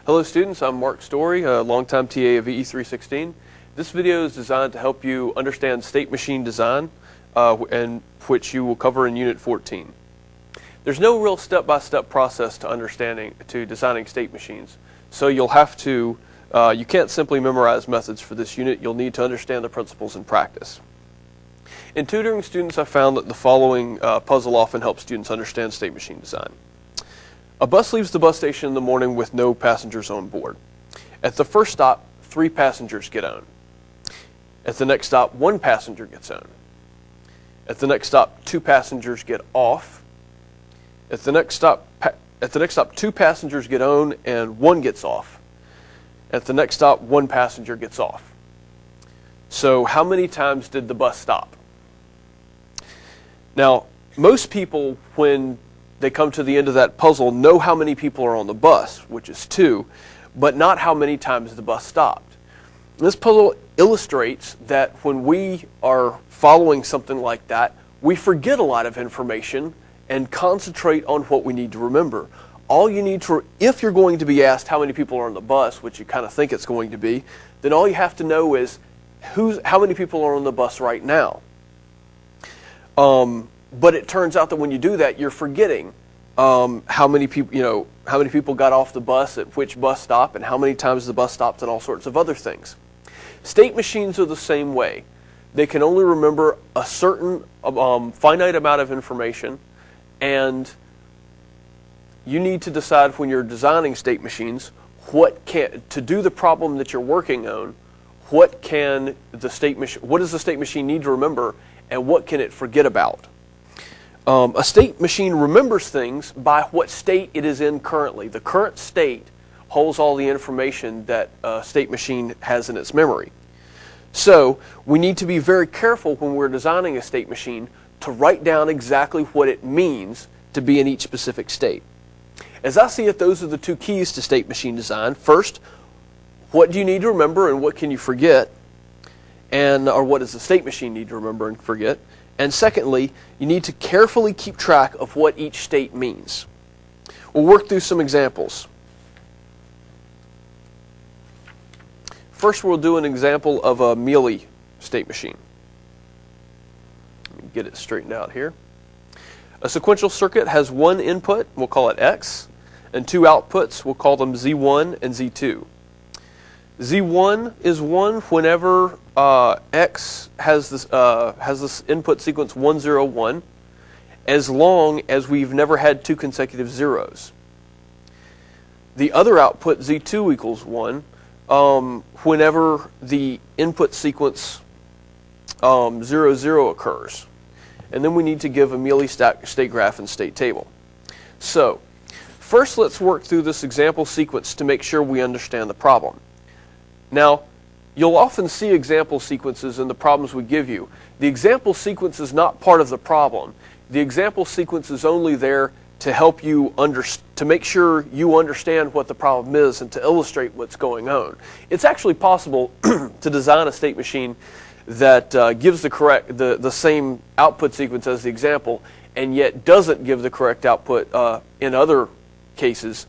Hello students, I'm Mark Story, a longtime TA of EE316. This video is designed to help you understand state machine design, and which you will cover in Unit 14. There's no real step-by-step process to designing state machines, so you can't simply memorize methods for this unit. You'll need to understand the principles in practice. In tutoring students, I found that the following puzzle often helps students understand state machine design. A bus leaves the bus station in the morning with no passengers on board. At the first stop, 3 passengers get on. At the next stop, 1 passenger gets on. At the next stop, 2 passengers get off. At the next stop, 2 passengers get on and 1 gets off. At the next stop, 1 passenger gets off. So how many times did the bus stop? Now, most people, when they come to the end of that puzzle, know how many people are on the bus, which is 2, but not how many times the bus stopped. This puzzle illustrates that when we are following something like that, we forget a lot of information and concentrate on what we need to remember. If you're going to be asked how many people are on the bus, which you kind of think it's going to be, then all you have to know is how many people are on the bus right now. But it turns out that when you do that, you're forgetting how many people got off the bus at which bus stop and how many times the bus stopped and all sorts of other things. State machines are the same way. They can only remember a certain finite amount of information, and you need to decide when you're designing state machines to do the problem that you're working on. What does the state machine need to remember, and what can it forget about? A state machine remembers things by what state it is in currently. The current state holds all the information that a state machine has in its memory. So we need to be very careful when we're designing a state machine to write down exactly what it means to be in each specific state. As I see it, those are the 2 keys to state machine design. First, what do you need to remember and what can you forget? Or what does the state machine need to remember and forget? And secondly, you need to carefully keep track of what each state means. We'll work through some examples. First, we'll do an example of a Mealy state machine. Let me get it straightened out here. A sequential circuit has 1 input, we'll call it X, and 2 outputs, we'll call them Z1 and Z2. Z1 is 1 whenever X has this input sequence 1, 0, 1, as long as we've never had 2 consecutive zeros. The other output, Z2 equals 1, whenever the input sequence 0, 0 occurs. And then we need to give a Mealy state graph and state table. So, first let's work through this example sequence to make sure we understand the problem. Now, you'll often see example sequences in the problems we give you. The example sequence is not part of the problem. The example sequence is only there to help you to make sure you understand what the problem is and to illustrate what's going on. It's actually possible to design a state machine that gives the same output sequence as the example and yet doesn't give the correct output in other cases.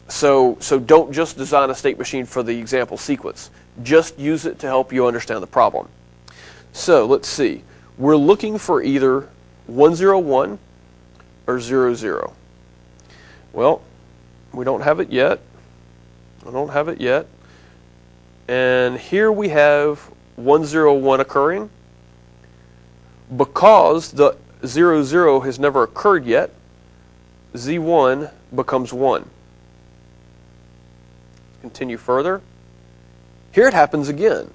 So don't just design a state machine for the example sequence. Just use it to help you understand the problem. So let's see. We're looking for either 1, 0, 1 or 0, 0. Well, we don't have it yet. I don't have it yet. And here we have 1, 0, 1 occurring. Because the 0, 0 has never occurred yet, Z1 becomes 1. Continue further. Here it happens again.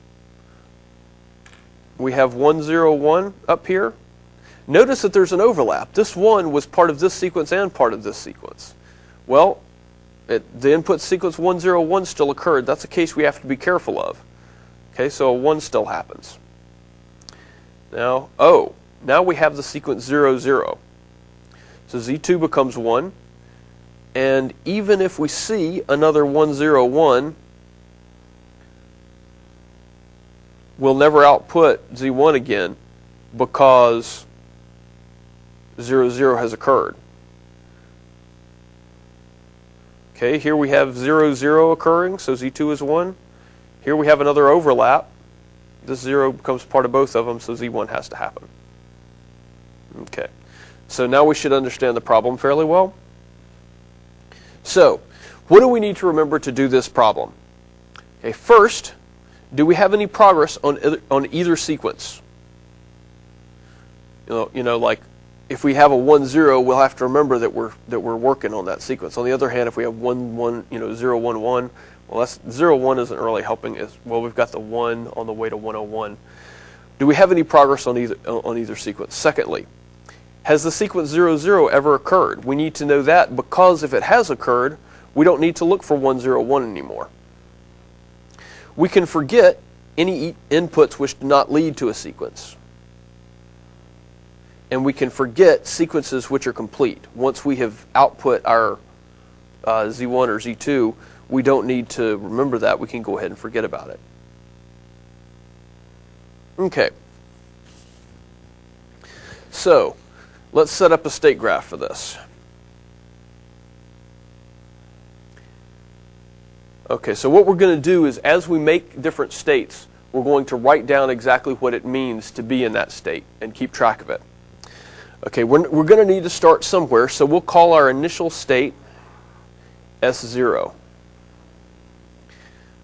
We have 1, 0, 1 up here. Notice that there's an overlap. This 1 was part of this sequence and part of this sequence. Well, the input sequence 1, 0, 1 still occurred. That's a case we have to be careful of. Okay, so a 1 still happens. Now we have the sequence 0, 0. So Z2 becomes 1. And even if we see another 1, 0, 1, we'll never output Z1 again because 0, 0 has occurred. Okay, here we have 0, 0 occurring, so Z2 is 1. Here we have another overlap. This 0 becomes part of both of them, so Z1 has to happen. Okay, so now we should understand the problem fairly well. So, what do we need to remember to do this problem? Okay, first, do we have any progress on either sequence? You know, like if we have a 1, 0, we'll have to remember that we're working on that sequence. On the other hand, if we have 1, 1, 0, 1, 1, well, that's 0, 1 isn't really helping as well. We've got the 1 on the way to 101. Do we have any progress on either sequence? Secondly, has the sequence 0, 0 ever occurred? We need to know that because if it has occurred, we don't need to look for 1, 0, 1 anymore. We can forget any inputs which do not lead to a sequence. And we can forget sequences which are complete. Once we have output our Z1 or Z2, we don't need to remember that. We can go ahead and forget about it. Okay. So, let's set up a state graph for this. Okay, so what we're going to do is as we make different states, we're going to write down exactly what it means to be in that state and keep track of it. Okay, we're going to need to start somewhere, so we'll call our initial state S0.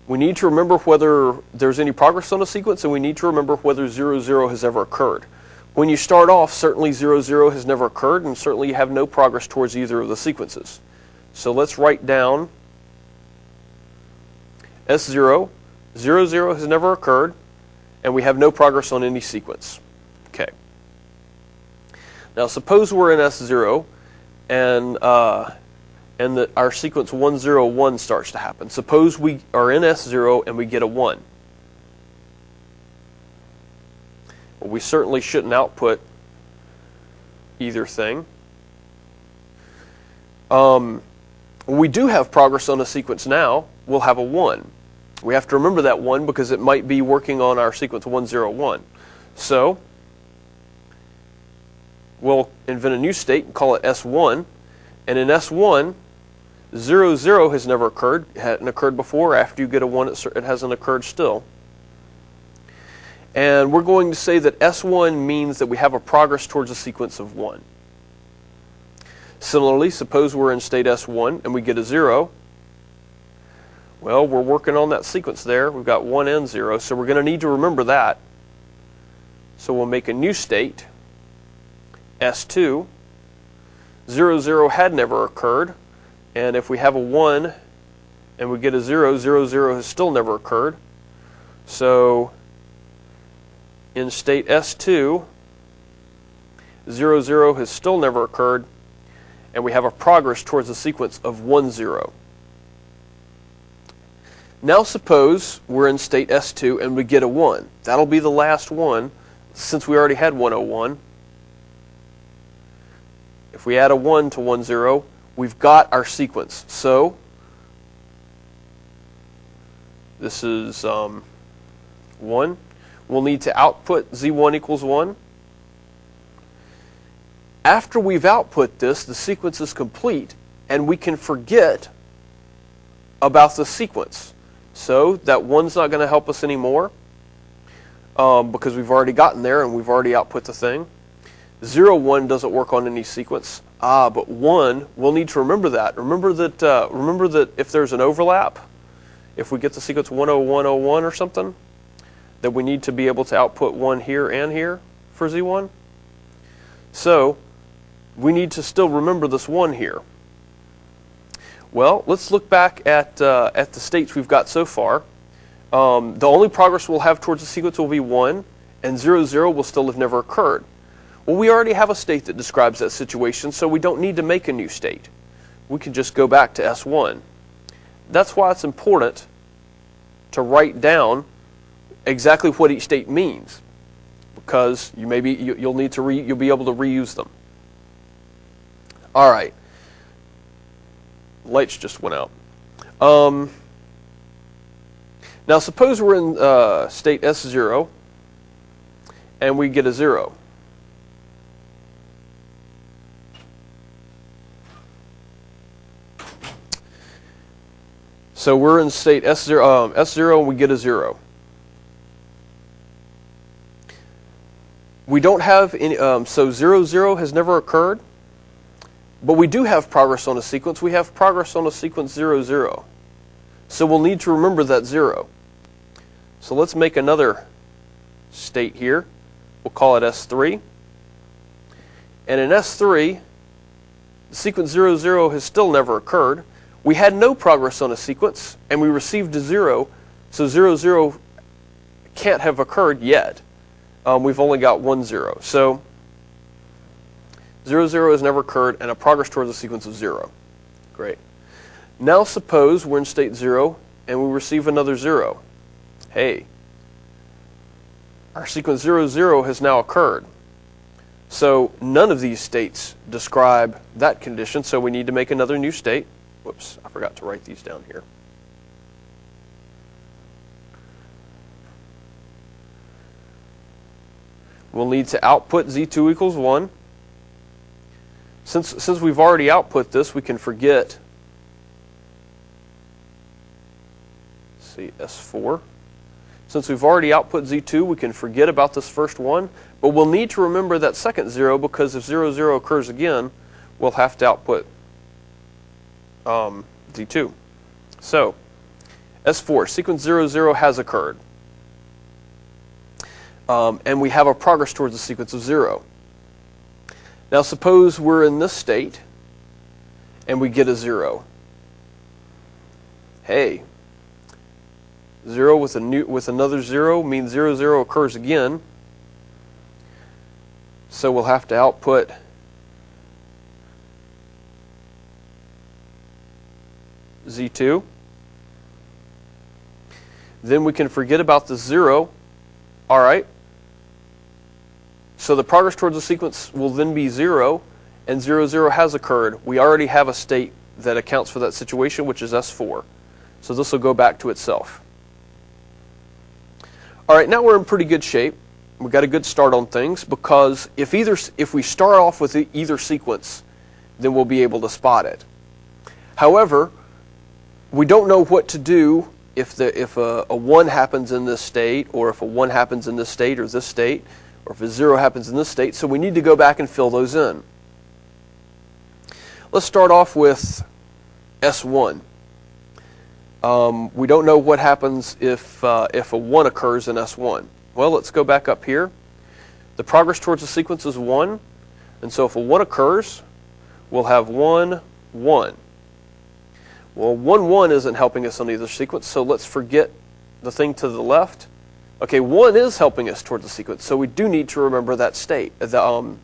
We need to remember whether there's any progress on a sequence, and we need to remember whether 0, 0 has ever occurred. When you start off, certainly 0, 0 has never occurred, and certainly you have no progress towards either of the sequences. So let's write down S0, 0, 0 has never occurred, and we have no progress on any sequence. Okay. Now suppose we're in S0 and that our sequence 1, 0, 1 starts to happen. Suppose we are in S0 and we get a 1. Well, we certainly shouldn't output either thing. When we do have progress on a sequence now, we'll have a 1. We have to remember that 1 because it might be working on our sequence 1, 0, 1. So, we'll invent a new state and call it S1. And in S1, 0, 0 has never occurred. It hadn't occurred before. After you get a 1, it hasn't occurred still. And we're going to say that S1 means that we have a progress towards a sequence of 1. Similarly, suppose we're in state S1 and we get a 0. Well, we're working on that sequence there. We've got 1 and 0, so we're going to need to remember that. So we'll make a new state, S2. 0, 0 had never occurred. And if we have a 1 and we get a 0, 0, 0 has still never occurred. So in state S2, 0, 0 has still never occurred, and we have a progress towards a sequence of 1, 0. Now suppose we're in state S2 and we get a 1. That'll be the last one, since we already had 101. If we add a 1 to 1, 0, we've got our sequence. So this is 1. We'll need to output Z1 equals 1. After we've output this, the sequence is complete, and we can forget about the sequence. So that 1's not going to help us anymore because we've already gotten there and we've already output the thing. 0, 1 doesn't work on any sequence. But 1, we'll need to remember that. Remember that if there's an overlap, if we get the sequence 10101 or something, that we need to be able to output 1 here and here for Z1. So we need to still remember this 1 here. Well, let's look back at the states we've got so far. The only progress we'll have towards the sequence will be 1, and 0, 0 will still have never occurred. Well, we already have a state that describes that situation, so we don't need to make a new state. We can just go back to S1. That's why it's important to write down exactly what each state means, because you'll be able to reuse them. All right. Lights just went out. Now suppose we're in state S0 and we get a 0. So we're in state S0, S0 and we get a 0. We don't have any, so 0, 0 has never occurred, but we do have progress on a sequence. We have progress on a sequence 0, 0. So we'll need to remember that 0. So let's make another state here. We'll call it S3. And in S3, the sequence 0, 0 has still never occurred. We had no progress on a sequence, and we received a 0, so 0, 0 can't have occurred yet. We've only got 1, 0. So 0, 0 has never occurred, and a progress towards a sequence of 0. Great. Now suppose we're in state 0, and we receive another 0. Hey, our sequence 0, 0 has now occurred. So none of these states describe that condition, so we need to make another new state. Whoops, I forgot to write these down here. We'll need to output Z2 equals 1. Since we've already output this, we can forget, let's see, S4. Since we've already output Z2, we can forget about this first one, but we'll need to remember that second 0, because if 0, 0 occurs again, we'll have to output Z2. So, S4, sequence 0, 0 has occurred. And we have a progress towards a sequence of 0. Now suppose we're in this state, and we get a 0. Hey, 0 with another 0 means 0, 0 occurs again. So we'll have to output Z2. Then we can forget about the 0. All right. So the progress towards the sequence will then be 0, and 0, 0 has occurred. We already have a state that accounts for that situation, which is S4. So this will go back to itself. All right, now we're in pretty good shape. We've got a good start on things, because if we start off with either sequence, then we'll be able to spot it. However, we don't know what to do if a 1 happens in this state, or if a 1 happens in this state or this state, or if a 0 happens in this state, so we need to go back and fill those in. Let's start off with S1. We don't know what happens if a 1 occurs in S1. Well, let's go back up here. The progress towards the sequence is 1, and so if a 1 occurs, we'll have 1, 1. Well, 1, 1 isn't helping us on either sequence, so let's forget the thing to the left. Okay, 1 is helping us towards the sequence, so we do need to remember that state, that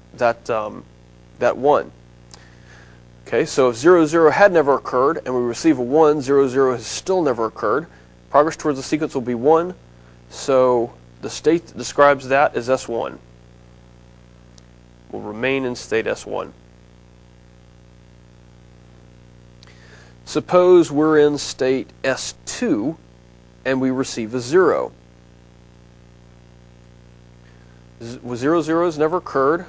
1. Okay, so if 0, 0 had never occurred, and we receive a 1, 0, 0 has still never occurred, progress towards the sequence will be 1, so the state that describes that is S1. We'll remain in state S1. Suppose we're in state S2, and we receive a 0. 0, 0 has never occurred.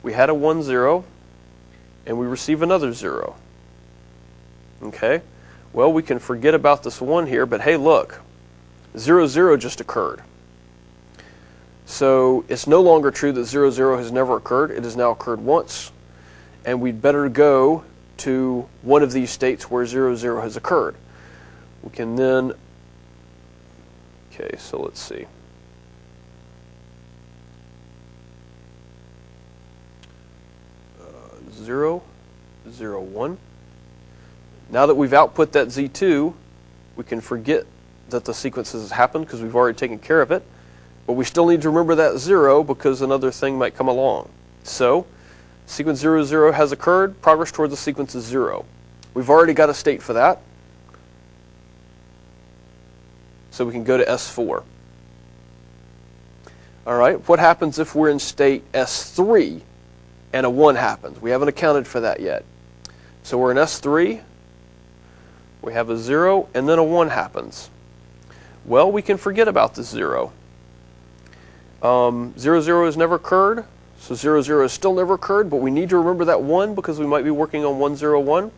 We had a 1, 0, and we receive another 0. Okay? Well, we can forget about this 1 here, but hey, look. 0, 0 just occurred. So it's no longer true that 0, 0 has never occurred. It has now occurred once. And we'd better go to one of these states where 0, 0 has occurred. We can then... Okay, so let's see. 0, 0, 1. Now that we've output that Z2, we can forget that the sequence has happened because we've already taken care of it. But we still need to remember that 0 because another thing might come along. So, sequence 0, 0 has occurred. Progress towards the sequence is 0. We've already got a state for that. So we can go to S4. All right, what happens if we're in state S3 and a 1 happens? We haven't accounted for that yet. So we're in S3, we have a 0, and then a 1 happens. Well, we can forget about this 0. 0, 0 has never occurred, so 0, 0 has still never occurred, but we need to remember that 1 because we might be working on 1, 0, 1.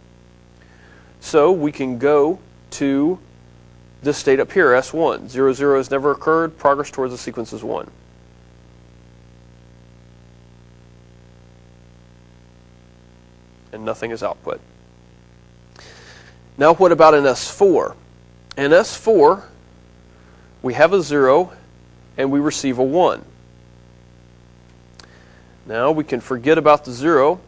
So we can go to this state up here, S1. 0, 0 has never occurred. Progress towards the sequence is 1. And nothing is output. Now what about in S4? In S4, we have a 0 and we receive a 1. Now we can forget about the 0,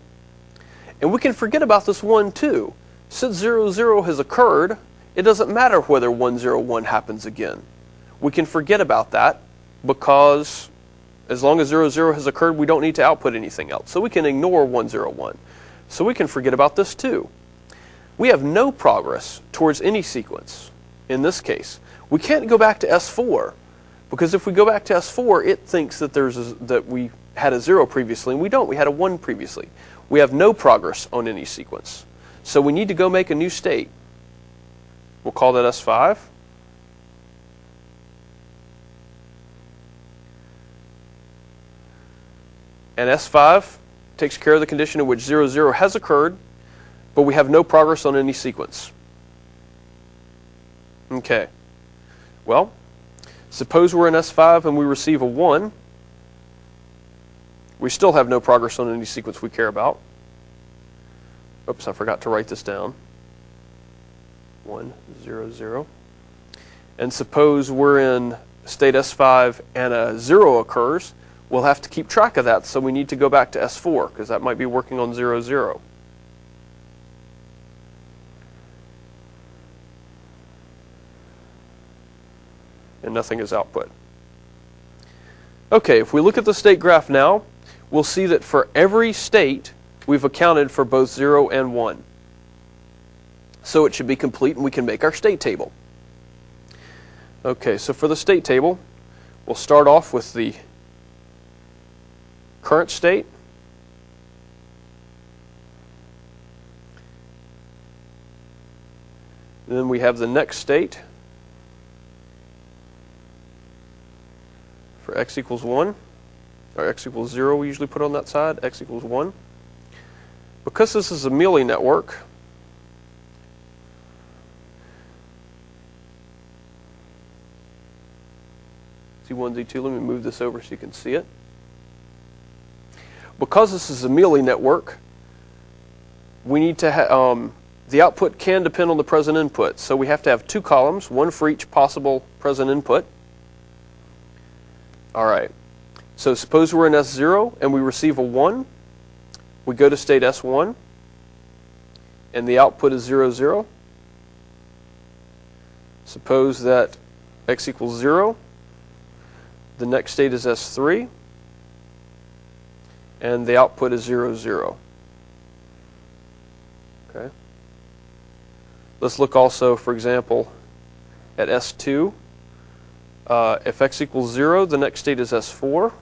and we can forget about this 1 too. Since 0, 0 has occurred, it doesn't matter whether 1, 0, 1 happens again. We can forget about that because as long as 0, 0 has occurred, we don't need to output anything else. So we can ignore 1, 0, 1. So we can forget about this too. We have no progress towards any sequence in this case. We can't go back to S4 because if we go back to S4, it thinks that that we had a 0 previously, and we don't. We had a 1 previously. We have no progress on any sequence. So we need to go make a new state. We'll call that S5. And S5 takes care of the condition in which 0, 0 has occurred, but we have no progress on any sequence. Okay. Well, suppose we're in S5 and we receive a 1. We still have no progress on any sequence we care about. Oops, I forgot to write this down. 1, 0, 0. And suppose we're in state S5 and a 0 occurs. We'll have to keep track of that, so we need to go back to S4 because that might be working on 0, 0. And nothing is output. Okay, if we look at the state graph now, we'll see that for every state, we've accounted for both 0 and 1. So it should be complete and we can make our state table. Okay, so for the state table, we'll start off with the current state. Then we have the next state for x equals 1, or x equals 0 we usually put on that side, x equals 1. Because this is a Mealy network, Z1, Z2, let me move this over so you can see it. Because this is a Mealy network, we need to the output can depend on the present input. So we have to have 2 columns, one for each possible present input. All right. So suppose we're in S0 and we receive a 1. We go to state S1 and the output is 0, 0. Suppose that x equals 0. The next state is S3 and the output is 0, 0. Okay. Let's look also, for example, at S2. If x equals 0, the next state is S4,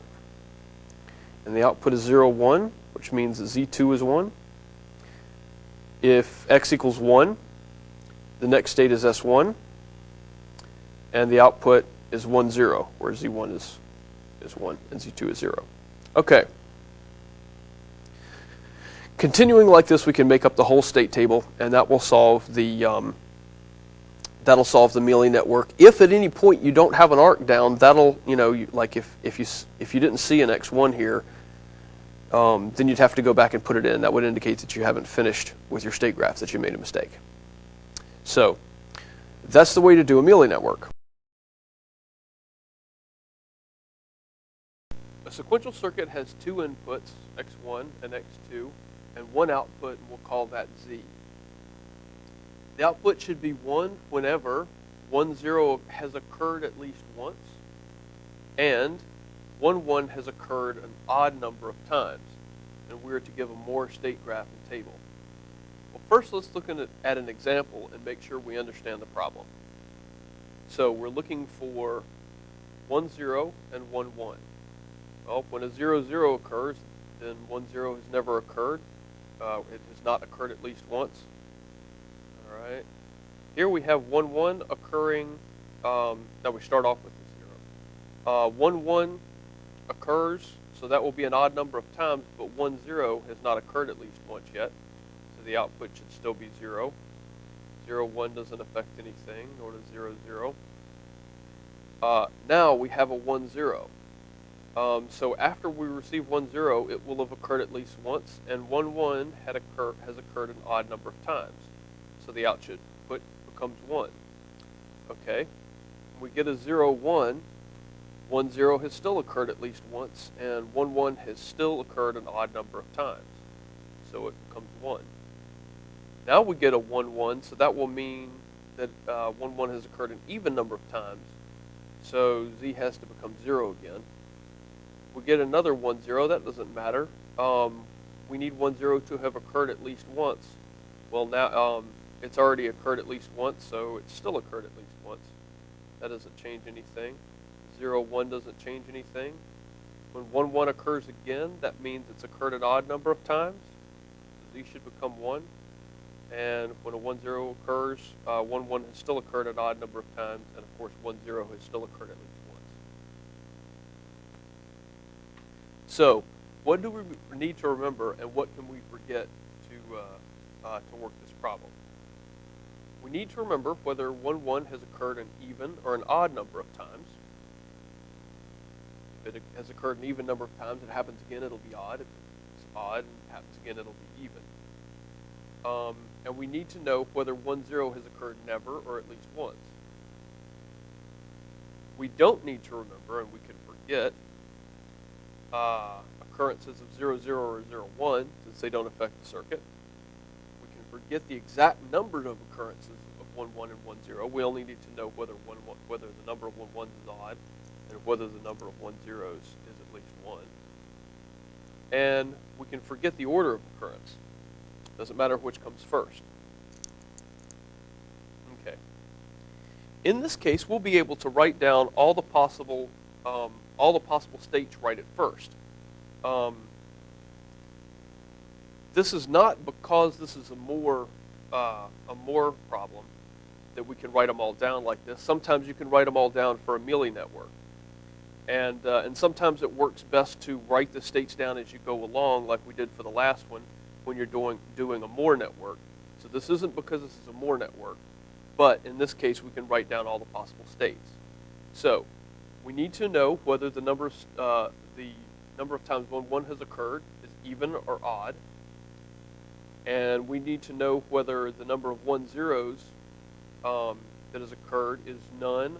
and the output is 0, 1, which means that Z2 is 1. If x equals 1, the next state is S1, and the output is 1, 0, where Z1 is 1 and Z2 is 0. Okay. Continuing like this, we can make up the whole state table, and that will solve the Mealy network. If at any point you don't have an arc down, that'll, like if you didn't see an x1 here, then you'd have to go back and put it in. That would indicate that you haven't finished with your state graph, that you made a mistake. So that's the way to do a Mealy network. A sequential circuit has 2 inputs, x1 and x2, and 1 output, and we'll call that Z. The output should be 1 whenever 1, 0 has occurred at least once, and 1, 1 has occurred an odd number of times, and we're to give a Moore state graph and table. Well, first let's look at an example and make sure we understand the problem. So we're looking for 1, 0 and 1, 1. Well, when a 0, 0 occurs, then 1, 0 has never occurred. It has not occurred at least once. All right. Here we have 1, 1 occurring. Now we start off with the 0. 1, 1 occurs, so that will be an odd number of times, but 1, 0 has not occurred at least once yet. So the output should still be 0. 0, 1 doesn't affect anything, nor does 0, 0. Now we have a 1, 0. So after we receive 1, 0, it will have occurred at least once, and 1, 1 has occurred an odd number of times. So the output becomes 1. Okay, when we get a 0, 1, 1, 0 has still occurred at least once, and 1, 1 has still occurred an odd number of times. So it becomes 1. Now we get a 1, 1, so that will mean that 1, 1 has occurred an even number of times. So z has to become 0 again. We get another 1, 0, that doesn't matter. We need 1, 0 to have occurred at least once. Well, now it's already occurred at least once, so it's still occurred at least once. That doesn't change anything. 0, 1 doesn't change anything. When 1, 1 occurs again, that means it's occurred an odd number of times. Z should become 1. And when a 1, 0 occurs, 1, 1 has still occurred an odd number of times, and of course 1, 0 has still occurred at least once. So, what do we need to remember, and what can we forget to work this problem? We need to remember whether 1, 1 has occurred an even or an odd number of times. If it has occurred an even number of times, it happens again, it'll be odd. If it's odd and it happens again, it'll be even. And we need to know whether 1, 0 has occurred never or at least once. We don't need to remember, and we can forget, occurrences of 0, 0 or 0, 1, since they don't affect the circuit. We can forget the exact number of occurrences of 1, 1 and 1, 0. We only need to know whether the number of 1, 1s is odd, and whether the number of 1, 0s is at least 1. And we can forget the order of occurrence. Doesn't matter which comes first. Okay. In this case, we'll be able to write down all the possible states right at first. This is not because this is a more problem that we can write them all down like this. Sometimes you can write them all down for a Mealy network, and sometimes it works best to write the states down as you go along, like we did for the last one, when you're doing a Moore network. So this isn't because this is a Moore network, but in this case we can write down all the possible states. So we need to know whether the number of times 1, 1 has occurred is even or odd, and we need to know whether the number of 1, 0s that has occurred is none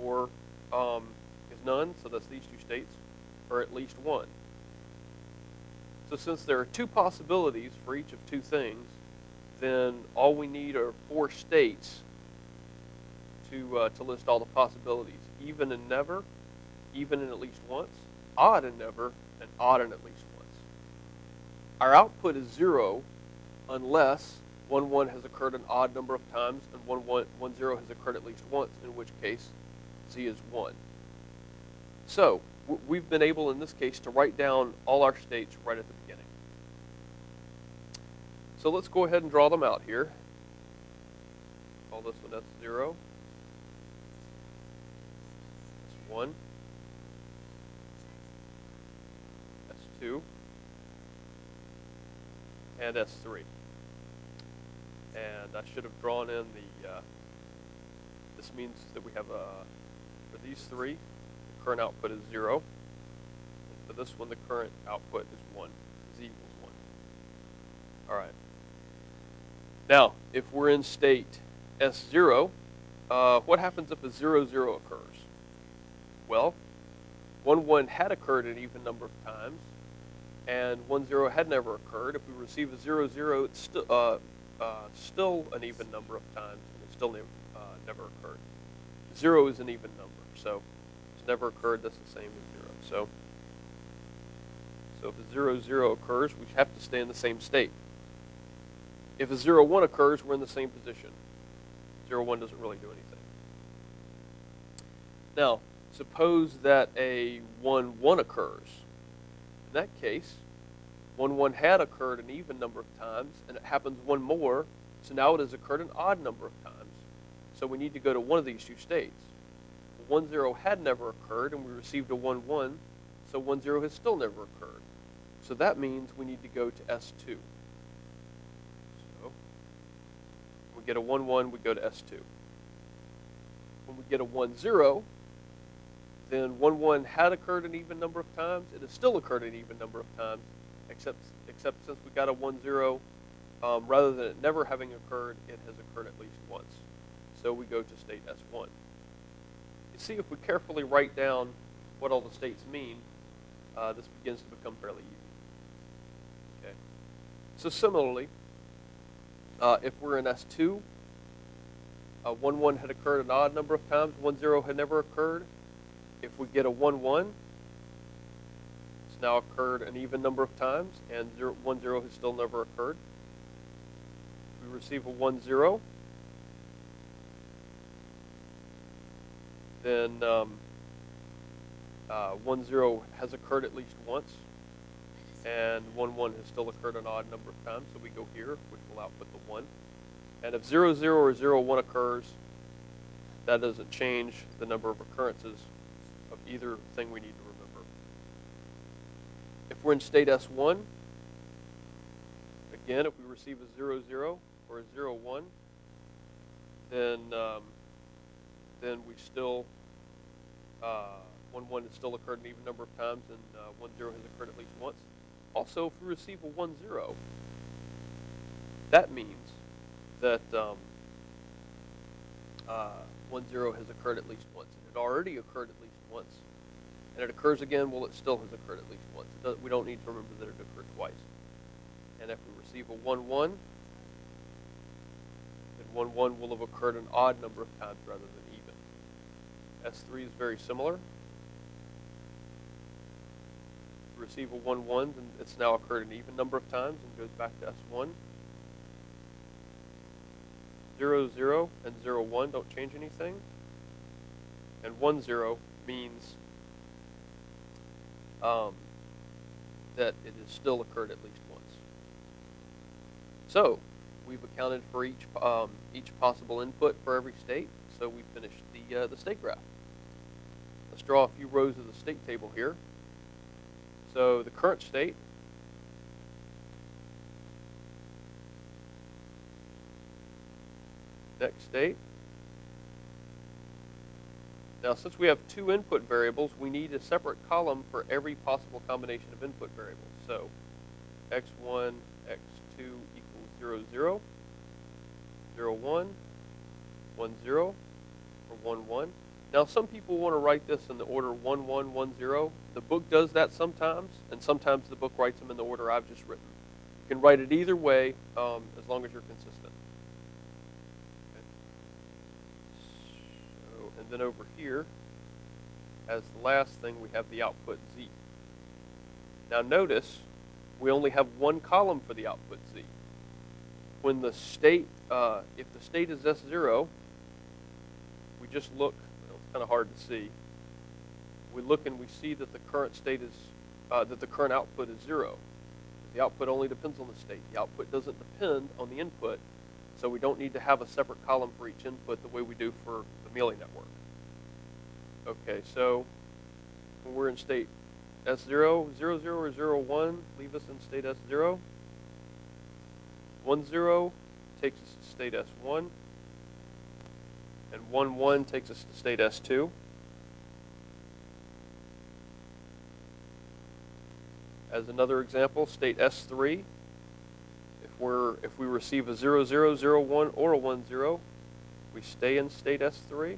or is none. So that's these two states, or at least 1. So since there are 2 possibilities for each of 2 things, then all we need are 4 states to list all the possibilities. Even and never, even and at least once, odd and never, and odd and at least once. Our output is 0 unless 1, 1 has occurred an odd number of times and 1, 0 has occurred at least once, in which case Z is 1. So we've been able, in this case, to write down all our states right at the beginning. So let's go ahead and draw them out here. Call this one S0, S1, S2, and S3. And I should have drawn in this means that we have, for these 3, the current output is 0. And for this one, the current output is 1. Z equals 1. All right. Now, if we're in state S0, what happens if a 0, 0 occurs? Well, 1, 1 had occurred an even number of times, and 1, 0 had never occurred. If we receive a 0, 0, it's still an even number of times, and it still never occurred. 0 is an even number, so it's never occurred. That's the same as 0. So if a 0, 0 occurs, we have to stay in the same state. If a 0, 1 occurs, we're in the same position. 0, 1 doesn't really do anything. Now, suppose that a 1, 1 occurs. In that case, 1, 1 had occurred an even number of times, and it happens one more, so now it has occurred an odd number of times. So we need to go to one of these 2 states. 1, 0 had never occurred, and we received a 1, 1, so 1, 0 has still never occurred. So that means we need to go to S2. So we get a 1, 1, we go to S2. When we get a 1, 0, then 1, 1 had occurred an even number of times. It has still occurred an even number of times, except since we got a 1, 0, rather than it never having occurred, it has occurred at least once. So we go to state S1. You see, if we carefully write down what all the states mean, this begins to become fairly easy. Okay. So similarly, if we're in S2, 1, 1 had occurred an odd number of times, 1, 0 had never occurred. If we get a 1, 1, it's now occurred an even number of times, and 1, 0 has still never occurred. We receive a 1, 0, then 1, 0 has occurred at least once, and 1, 1 has still occurred an odd number of times, so we go here, which will output the 1. And if 0, 0 or 0, 1 occurs, that doesn't change the number of occurrences of either thing we need to remember. If we're in state S1, again, if we receive a 0, 0 or a 0, 1, then we still 1, 1 has still occurred an even number of times, and 1, 0 has occurred at least once. Also, if we receive a 1, 0, that means that 1, 0 has occurred at least once. It had already occurred at least once. And it occurs again, well, it still has occurred at least once. We don't need to remember that it occurred twice. And if we receive a 1, 1, then 1, 1 will have occurred an odd number of times rather than even. S3 is very similar. If we receive a 1, 1, then it's now occurred an even number of times and goes back to S1. 0, 0 and 0, 1 don't change anything. And 1, 0 means that it has still occurred at least once. So we've accounted for each possible input for every state. So we finished the state graph. Let's draw a few rows of the state table here. So the current state, next state. Now, since we have two input variables, we need a separate column for every possible combination of input variables. So x1, x2 equals 0, 0, 0, 1, 1, 0, or 1, 1. Now, some people want to write this in the order 1, 1, 1, 0. The book does that sometimes, and sometimes the book writes them in the order I've just written. You can write it either way as long as you're consistent. And then over here, as the last thing, we have the output Z. Now notice, we only have one column for the output Z. When the state, if the state is S0, we just look, well, it's kind of hard to see. We look and we see that the current state is, that the current output is 0. The output only depends on the state. The output doesn't depend on the input, so we don't need to have a separate column for each input the way we do for the Mealy network. Okay, so when we're in state S0, 0, 0, or 0, 1, leave us in state S0. 1, 0 takes us to state S1. And 1, 1 takes us to state S2. As another example, state S3. If we receive a 0, 0, 0, 1, or a 1, 0, we stay in state S3.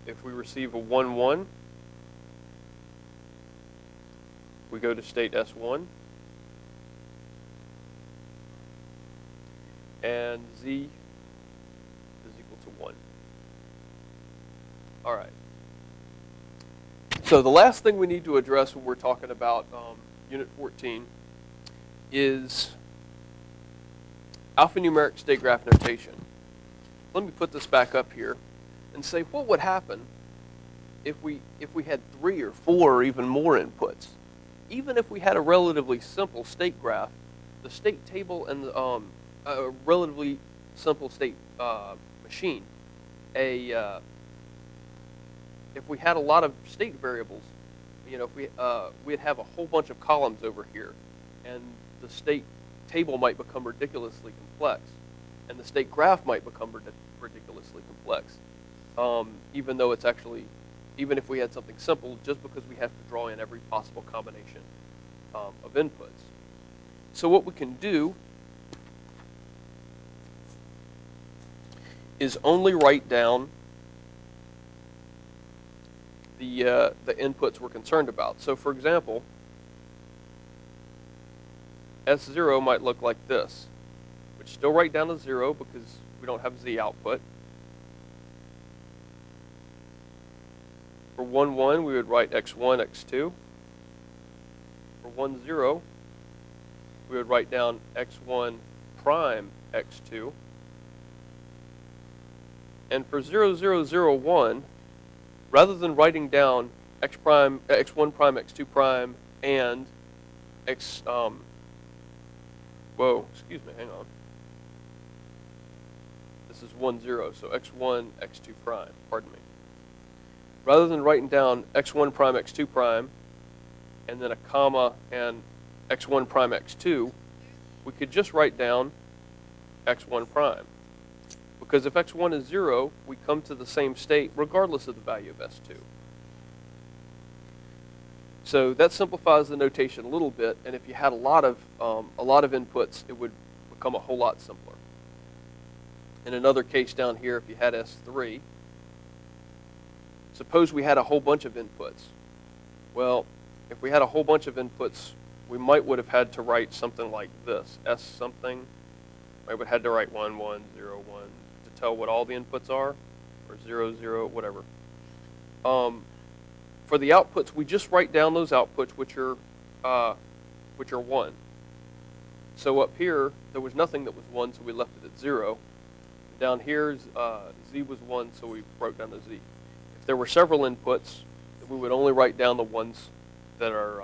If we receive a 1, 1, we go to state S1. And Z is equal to 1. All right. So the last thing we need to address when we're talking about Unit 14 is alphanumeric state graph notation. Let me put this back up here and say what would happen if we had 3 or 4 or even more inputs. Even if we had a relatively simple state graph, the state table and a relatively simple state machine, if we had a lot of state variables, you know, if we'd have a whole bunch of columns over here, and the state table might become ridiculously complex, and the state graph might become ridiculously complex, even though it's actually, even if we had something simple, just because we have to draw in every possible combination of inputs. So what we can do is only write down the inputs we're concerned about. So for example, S0 might look like this, which still write down a 0 because we don't have Z output. For 1, 1, we would write x1, x2. For 1, 0, we would write down x1 prime, x2. And for 0, 0, 0, 1, rather than writing down x prime, x1 prime, x2 prime, and excuse me, hang on. This is 1, 0, so x1, x2 prime, pardon me. Rather than writing down x1 prime, x2 prime, and then a comma and x1 prime, x2, we could just write down x1 prime. Because if x1 is 0, we come to the same state regardless of the value of s2. So that simplifies the notation a little bit, and if you had a lot of inputs, it would become a whole lot simpler. In another case down here, if you had S3, suppose we had a whole bunch of inputs. Well, if we had a whole bunch of inputs, we would have had to write something like this, S something. I would have had to write 1, 1, 0, 1 to tell what all the inputs are, or 0, 0, whatever. For the outputs, we just write down those outputs, which are 1. So up here, there was nothing that was 1, so we left it at 0. Down here, Z was 1, so we wrote down a Z. If there were several inputs, we would only write down the ones that are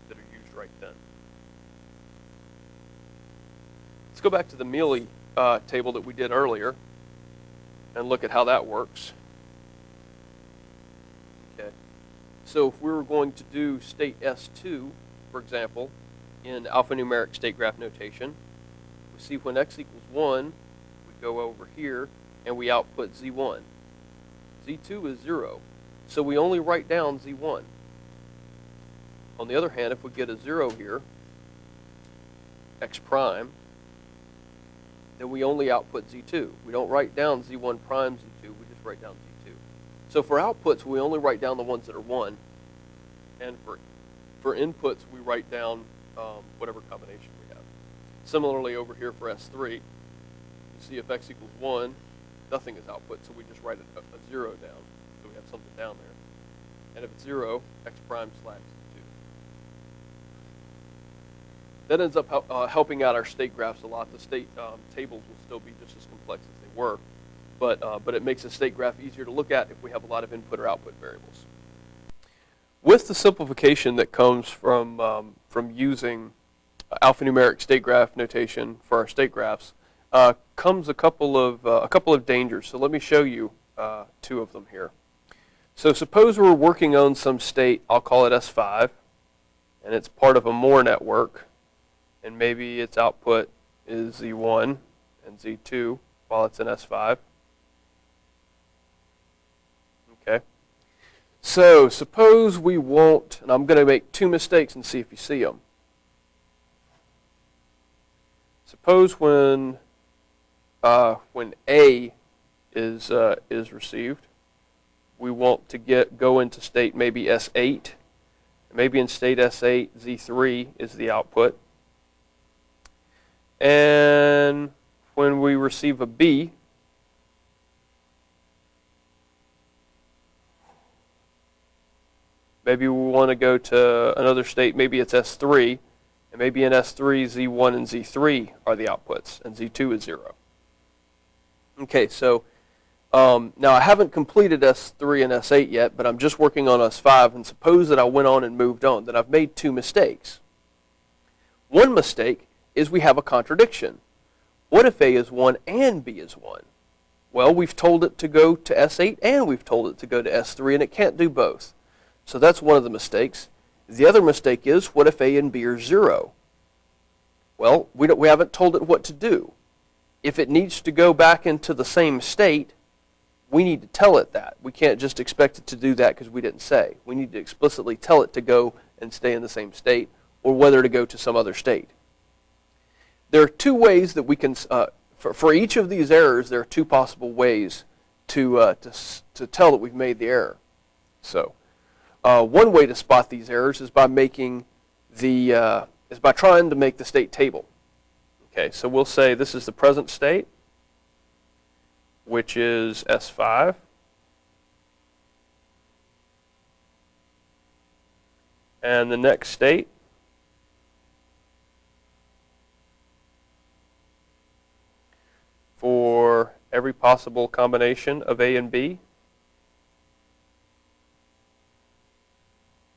used right then. Let's go back to the Mealy table that we did earlier and look at how that works. Okay. So if we were going to do state S2, for example, in alphanumeric state graph notation, we see when x equals 1, we go over here and we output Z1. Z2 is 0, so we only write down Z1. On the other hand, if we get a 0 here, x prime, then we only output Z2. We don't write down Z1 prime Z2, we just write down Z2. So for outputs, we only write down the ones that are 1, and for inputs, we write down whatever combination we have. Similarly, over here for S3, you see if x equals 1, nothing is output, so we just write a 0 down, so we have something down there. And if it's 0, x prime slash Z2. That ends up helping out our state graphs a lot. The state tables will still be just as complex as they were, but it makes a state graph easier to look at if we have a lot of input or output variables. With the simplification that comes from using alphanumeric state graph notation for our state graphs, comes a couple of dangers. So let me show you 2 of them here. So suppose we're working on some state, I'll call it S5, and it's part of a Moore network, and maybe its output is Z1 and Z2 while it's in S5. Okay. So suppose we want, and I'm going to make 2 mistakes and see if you see them. Suppose when A is received, we want to go into state maybe S8. Maybe in state S8, Z3 is the output. And when we receive a B, maybe we want to go to another state, maybe it's S3, and maybe in S3, Z1 and Z3 are the outputs, and Z2 is 0. Okay, so now I haven't completed S3 and S8 yet, but I'm just working on S5, and suppose that I went on and moved on, then I've made 2 mistakes. One mistake is we have a contradiction. What if A is 1 and B is 1? Well, we've told it to go to S8 and we've told it to go to S3, and it can't do both. So that's one of the mistakes. The other mistake is, what if A and B are 0? Well, we haven't told it what to do. If it needs to go back into the same state, we need to tell it that. We can't just expect it to do that because we didn't say. We need to explicitly tell it to go and stay in the same state, or whether to go to some other state. There are two ways that we can, for each of these errors, there are two possible ways to tell that we've made the error. So, one way to spot these errors is by making by trying to make the state table. Okay, so we'll say this is the present state, which is S5. And the next state for every possible combination of A and B.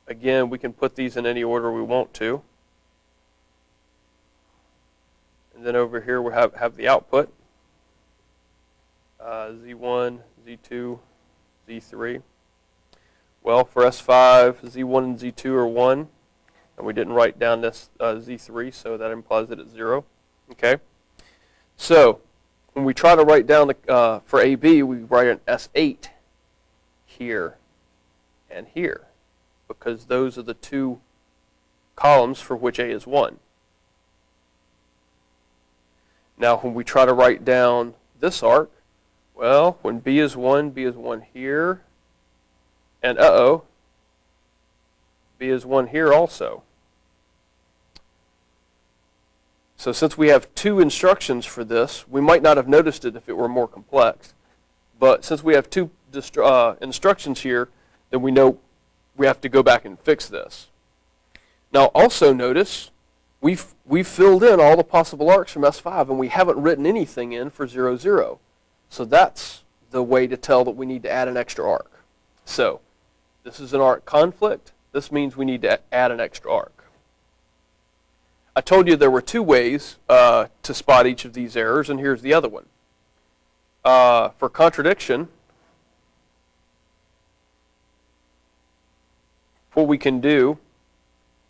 Again, we can put these in any order we want to. And then over here we have the output. Z1, Z2, Z3. Well, for S5, Z1 and Z2 are 1. And we didn't write down this Z3, so that implies that it's 0. Okay? So, when we try to write down for AB, we write an S8 here and here, because those are the two columns for which A is 1. Now, when we try to write down this arc, well, when B is 1 here, and B is 1 here also. So since we have two instructions for this, we might not have noticed it if it were more complex. But since we have two instructions here, then we know we have to go back and fix this. Now also notice we've filled in all the possible arcs from S5 and we haven't written anything in for 0, 0. So that's the way to tell that we need to add an extra arc. So this is an arc conflict. This means we need to add an extra arc. I told you there were two ways to spot each of these errors, and here's the other one. For contradiction, what we can do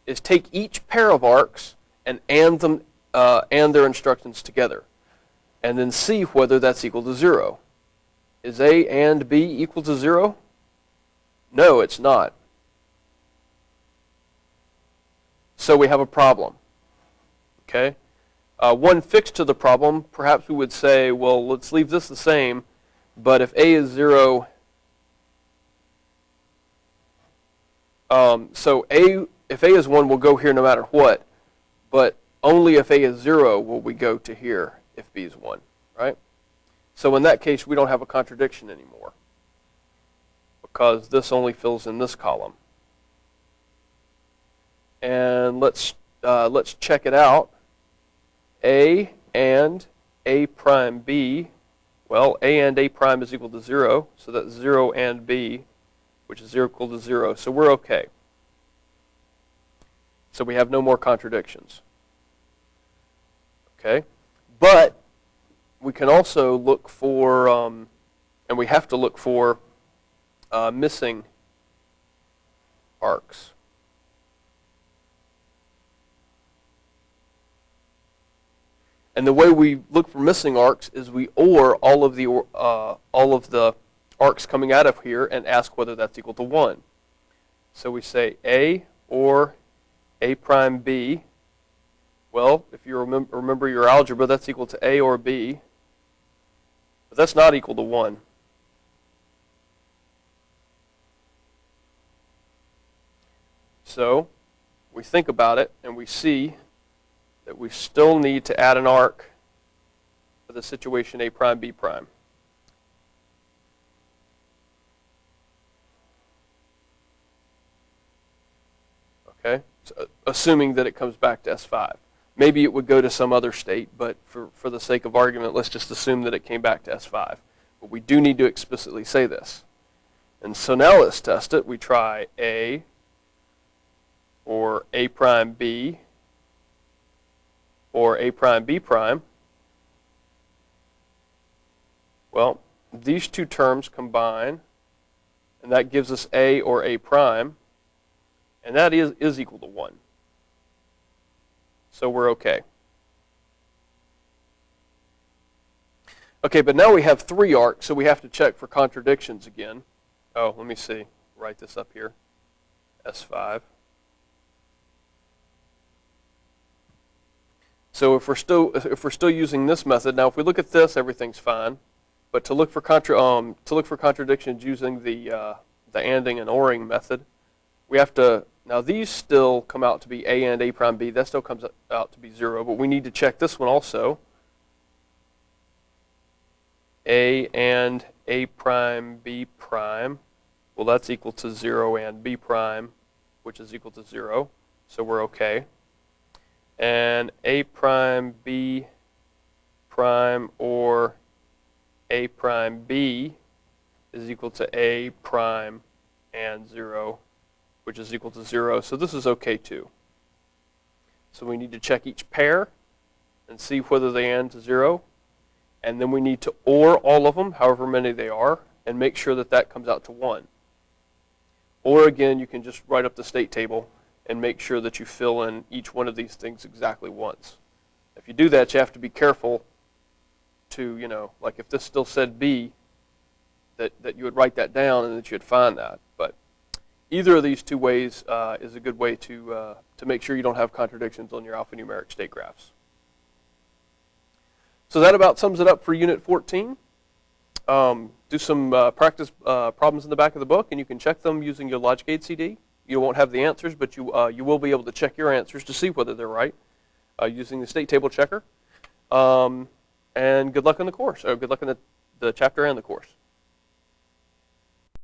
is take each pair of arcs and AND them and their instructions together, and then see whether that's equal to 0. Is A and B equal to 0? No, it's not. So we have a problem. Okay? One fix to the problem, perhaps we would say, well, let's leave this the same, but if A is 0, if A is 1, we'll go here no matter what, but only if A is 0 will we go to here if B is 1, right? So in that case, we don't have a contradiction anymore, because this only fills in this column. And let's check it out. A and A prime B, well, A and A prime is equal to 0, so that's 0 and B, which is equal to 0, so we're okay. So we have no more contradictions. Okay, but we can also look for, and we have to look for missing arcs. And the way we look for missing arcs is we OR all of the arcs coming out of here and ask whether that's equal to 1. So we say A or A prime B. Well, if you remember your algebra, that's equal to A or B. But that's not equal to 1. So we think about it and we see that we still need to add an arc for the situation A prime, B prime. Okay, so assuming that it comes back to S5. Maybe it would go to some other state, but for the sake of argument, let's just assume that it came back to S5. But we do need to explicitly say this. And so now let's test it. We try A or A prime B or A prime B prime. Well, these two terms combine, and that gives us A or A prime, and that is equal to 1. So we're okay. Okay, but now we have 3 arcs, so we have to check for contradictions again. Oh, let me see. Write this up here. S5. So if we're still using this method, now if we look at this, everything's fine. But to look for contradictions using the anding and oring method, we have to. Now these still come out to be A and A prime B. That still comes out to be 0, but we need to check this one also. A and A prime B prime. Well, that's equal to 0 and B prime, which is equal to 0. So we're okay. And A prime B prime or A prime B is equal to A prime and 0, which is equal to 0. So this is okay too. So we need to check each pair and see whether they end to 0. And then we need to OR all of them, however many they are, and make sure that that comes out to 1. Or again, you can just write up the state table and make sure that you fill in each one of these things exactly once. If you do that, you have to be careful to, like if this still said B, that you would write that down and that you'd find that. But either of these 2 ways is a good way to make sure you don't have contradictions on your alphanumeric state graphs. So that about sums it up for Unit 14. Do some practice problems in the back of the book, and you can check them using your Logic Aid CD. You won't have the answers, but you will be able to check your answers to see whether they're right using the state table checker. And good luck in the course, or good luck in the chapter and the course.